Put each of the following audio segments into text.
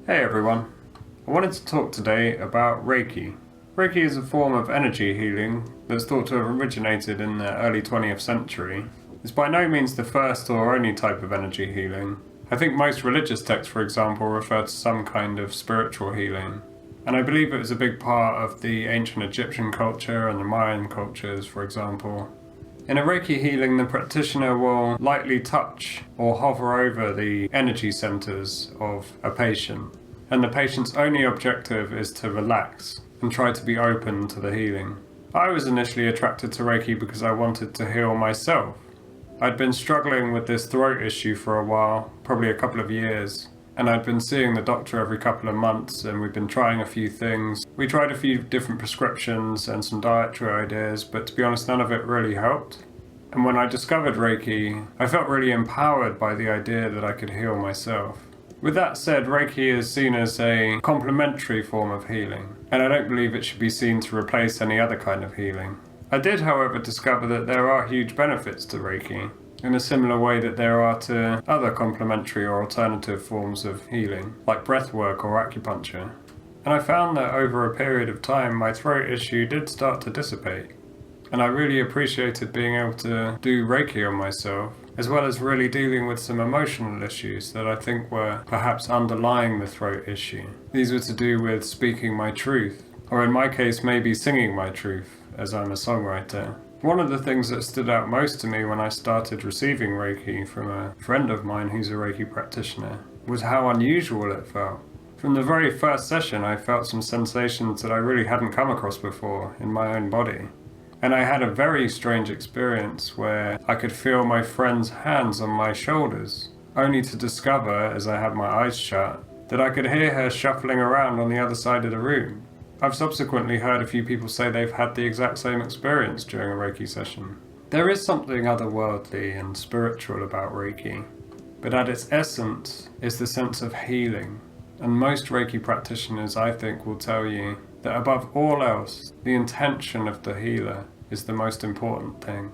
Hey everyone, I wanted to talk today about Reiki. Reiki is a form of energy healing that's thought to have originated in the early 20th century. It's by no means the first or only type of energy healing. I think most religious texts, for example, refer to some kind of spiritual healing. And I believe it was a big part of the ancient Egyptian culture and the Mayan cultures, for example. In a Reiki healing, the practitioner will lightly touch or hover over the energy centers of a patient, and the patient's only objective is to relax and try to be open to the healing. I was initially attracted to Reiki because I wanted to heal myself. I'd been struggling with this throat issue for a while, probably a couple of years, and I'd been seeing the doctor every couple of months, and we'd been trying a few things. We tried a few different prescriptions and some dietary ideas, but to be honest, none of it really helped. And when I discovered Reiki, I felt really empowered by the idea that I could heal myself. With that said, Reiki is seen as a complementary form of healing, and I don't believe it should be seen to replace any other kind of healing. I did, however, discover that there are huge benefits to Reiki, in a similar way that there are to other complementary or alternative forms of healing, like breathwork or acupuncture. And I found that over a period of time, my throat issue did start to dissipate. And I really appreciated being able to do Reiki on myself, as well as really dealing with some emotional issues that I think were perhaps underlying the throat issue. These were to do with speaking my truth, or in my case, maybe singing my truth, as I'm a songwriter. One of the things that stood out most to me when I started receiving Reiki from a friend of mine who's a Reiki practitioner was how unusual it felt. From the very first session, I felt some sensations that I really hadn't come across before in my own body. And I had a very strange experience where I could feel my friend's hands on my shoulders, only to discover, as I had my eyes shut, that I could hear her shuffling around on the other side of the room. I've subsequently heard a few people say they've had the exact same experience during a Reiki session. There is something otherworldly and spiritual about Reiki, but at its essence is the sense of healing. And most Reiki practitioners, I think, will tell you that above all else, the intention of the healer is the most important thing.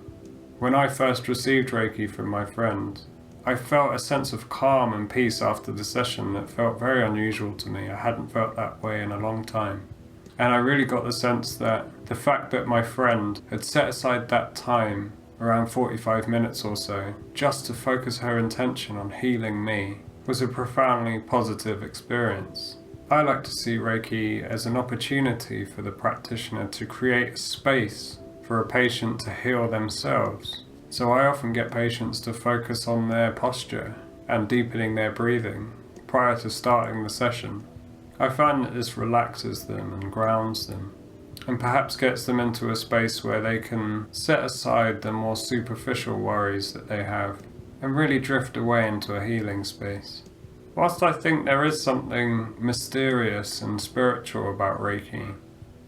When I first received Reiki from my friend, I felt a sense of calm and peace after the session that felt very unusual to me. I hadn't felt that way in a long time. And I really got the sense that the fact that my friend had set aside that time, around 45 minutes or so, just to focus her intention on healing me, was a profoundly positive experience. I like to see Reiki as an opportunity for the practitioner to create a space for a patient to heal themselves. So I often get patients to focus on their posture and deepening their breathing prior to starting the session. I find that this relaxes them and grounds them, and perhaps gets them into a space where they can set aside the more superficial worries that they have and really drift away into a healing space. Whilst I think there is something mysterious and spiritual about Reiki,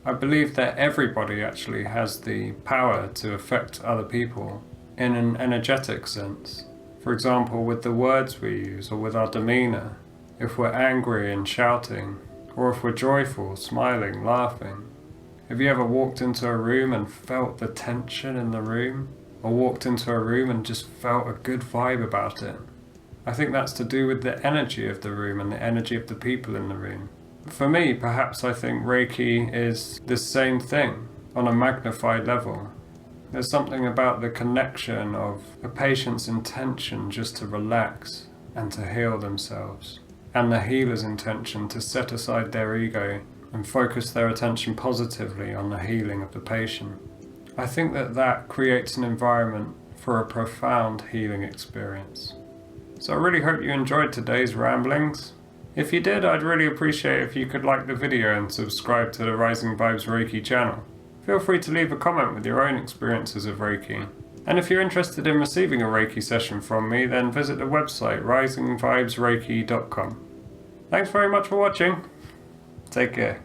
I believe that everybody actually has the power to affect other people in an energetic sense. For example, with the words we use or with our demeanor. If we're angry and shouting, or if we're joyful, smiling, laughing. Have you ever walked into a room and felt the tension in the room? Or walked into a room and just felt a good vibe about it? I think that's to do with the energy of the room and the energy of the people in the room. For me, perhaps I think Reiki is the same thing on a magnified level. There's something about the connection of a patient's intention just to relax and to heal themselves, and the healer's intention to set aside their ego and focus their attention positively on the healing of the patient. I think that creates an environment for a profound healing experience. So I really hope you enjoyed today's ramblings. If you did, I'd really appreciate if you could like the video and subscribe to the Rising Vibes Reiki channel. Feel free to leave a comment with your own experiences of Reiki. And if you're interested in receiving a Reiki session from me, then visit the website risingvibesreiki.com. Thanks very much for watching. Take care.